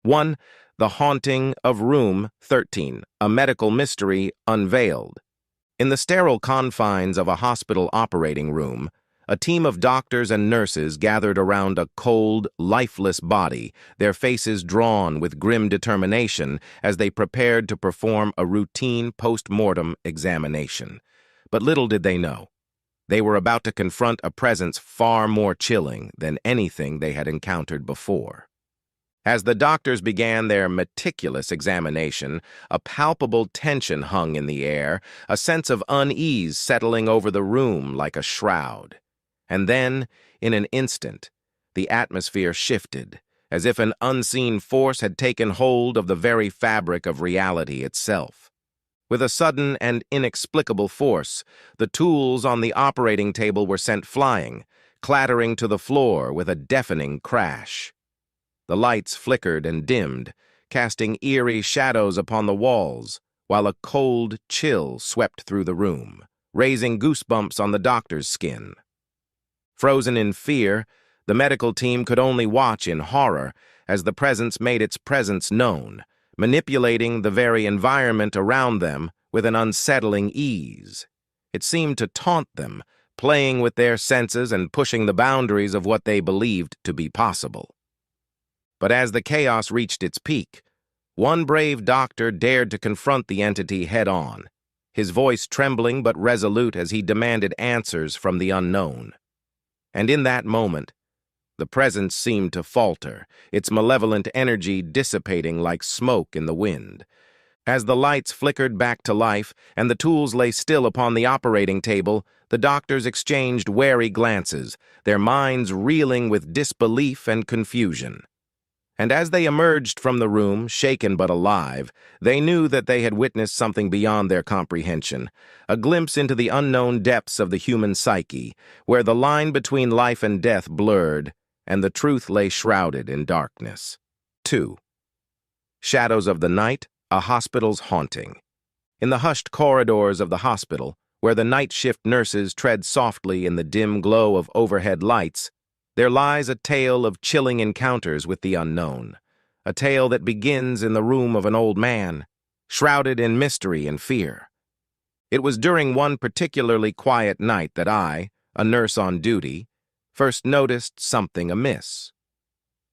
1. The Haunting of Room 13, a medical mystery unveiled. In the sterile confines of a hospital operating room, a team of doctors and nurses gathered around a cold, lifeless body, their faces drawn with grim determination as they prepared to perform a routine post-mortem examination. But little did they know. They were about to confront a presence far more chilling than anything they had encountered before. As the doctors began their meticulous examination, a palpable tension hung in the air, a sense of unease settling over the room like a shroud. And then, in an instant, the atmosphere shifted, as if an unseen force had taken hold of the very fabric of reality itself. With a sudden and inexplicable force, the tools on the operating table were sent flying, clattering to the floor with a deafening crash. The lights flickered and dimmed, casting eerie shadows upon the walls, while a cold chill swept through the room, raising goosebumps on the doctor's skin. Frozen in fear, the medical team could only watch in horror as the presence made its presence known, manipulating the very environment around them with an unsettling ease. It seemed to taunt them, playing with their senses and pushing the boundaries of what they believed to be possible. But as the chaos reached its peak, one brave doctor dared to confront the entity head-on, his voice trembling but resolute as he demanded answers from the unknown. And in that moment, the presence seemed to falter, its malevolent energy dissipating like smoke in the wind. As the lights flickered back to life and the tools lay still upon the operating table, the doctors exchanged wary glances, their minds reeling with disbelief and confusion. And as they emerged from the room, shaken but alive, they knew that they had witnessed something beyond their comprehension, a glimpse into the unknown depths of the human psyche, where the line between life and death blurred, and the truth lay shrouded in darkness. 2. Shadows of the Night, a Hospital's Haunting. In the hushed corridors of the hospital, where the night shift nurses tread softly in the dim glow of overhead lights, there lies a tale of chilling encounters with the unknown, a tale that begins in the room of an old man, shrouded in mystery and fear. It was during one particularly quiet night that I, a nurse on duty, first noticed something amiss.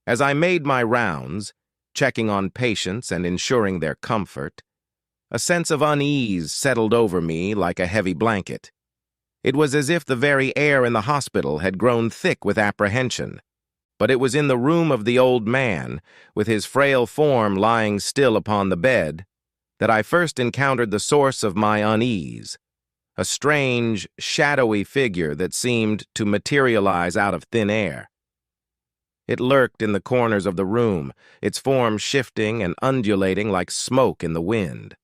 As I made my rounds, checking on patients and ensuring their comfort, a sense of unease settled over me like a heavy blanket. It was as if the very air in the hospital had grown thick with apprehension. But it was in the room of the old man, with his frail form lying still upon the bed, that I first encountered the source of my unease, a strange, shadowy figure that seemed to materialize out of thin air. It lurked in the corners of the room, its form shifting and undulating like smoke in the wind.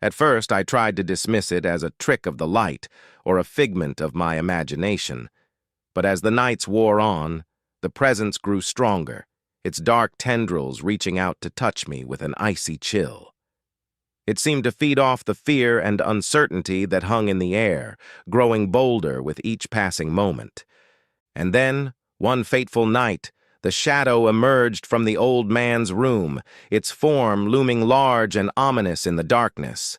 At first, I tried to dismiss it as a trick of the light or a figment of my imagination. But as the nights wore on, the presence grew stronger, its dark tendrils reaching out to touch me with an icy chill. It seemed to feed off the fear and uncertainty that hung in the air, growing bolder with each passing moment. And then, one fateful night, the shadow emerged from the old man's room, its form looming large and ominous in the darkness.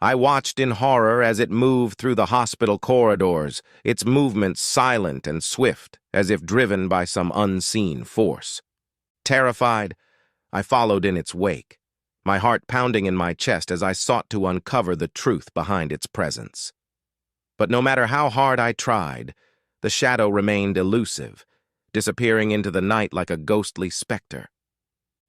I watched in horror as it moved through the hospital corridors, its movements silent and swift, as if driven by some unseen force. Terrified, I followed in its wake, my heart pounding in my chest as I sought to uncover the truth behind its presence. But no matter how hard I tried, the shadow remained elusive, disappearing into the night like a ghostly specter.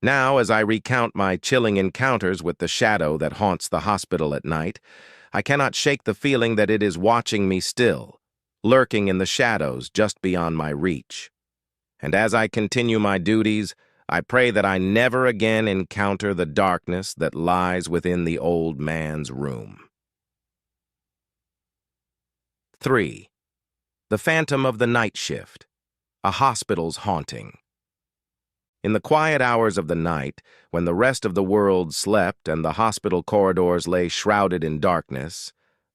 Now, as I recount my chilling encounters with the shadow that haunts the hospital at night, I cannot shake the feeling that it is watching me still, lurking in the shadows just beyond my reach. And as I continue my duties, I pray that I never again encounter the darkness that lies within the old man's room. 3. The Phantom of the Night Shift, a Hospital's Haunting. In the quiet hours of the night, when the rest of the world slept and the hospital corridors lay shrouded in darkness,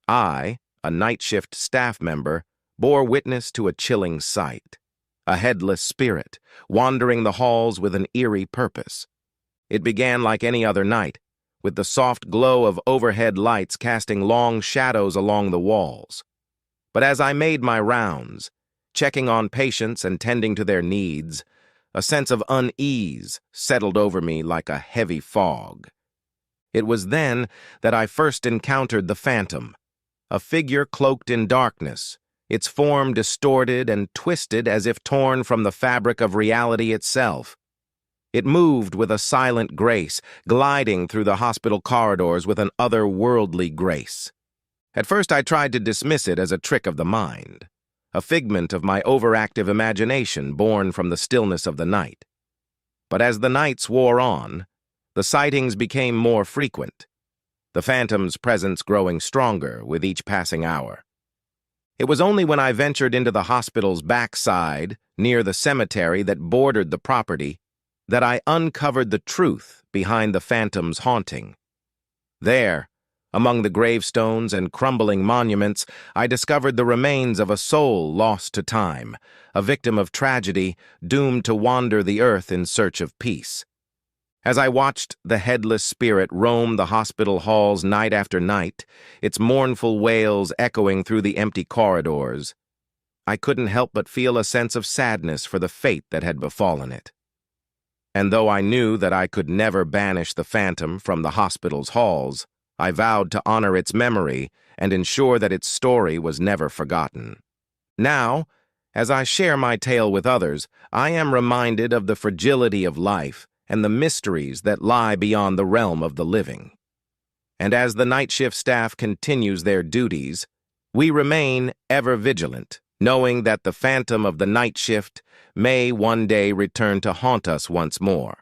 I, a night shift staff member, bore witness to a chilling sight. A headless spirit, wandering the halls with an eerie purpose. It began like any other night, with the soft glow of overhead lights casting long shadows along the walls. But as I made my rounds, checking on patients and tending to their needs, a sense of unease settled over me like a heavy fog. It was then that I first encountered the phantom, a figure cloaked in darkness, its form distorted and twisted as if torn from the fabric of reality itself. It moved with a silent grace, gliding through the hospital corridors with an otherworldly grace. At first I tried to dismiss it as a trick of the mind, a figment of my overactive imagination born from the stillness of the night. But as the nights wore on, the sightings became more frequent, the phantom's presence growing stronger with each passing hour. It was only when I ventured into the hospital's backside, near the cemetery that bordered the property, that I uncovered the truth behind the phantom's haunting. There, among the gravestones and crumbling monuments, I discovered the remains of a soul lost to time, a victim of tragedy doomed to wander the earth in search of peace. As I watched the headless spirit roam the hospital halls night after night, its mournful wails echoing through the empty corridors, I couldn't help but feel a sense of sadness for the fate that had befallen it. And though I knew that I could never banish the phantom from the hospital's halls, I vowed to honor its memory and ensure that its story was never forgotten. Now, as I share my tale with others, I am reminded of the fragility of life and the mysteries that lie beyond the realm of the living. And as the night shift staff continues their duties, we remain ever vigilant, knowing that the phantom of the night shift may one day return to haunt us once more.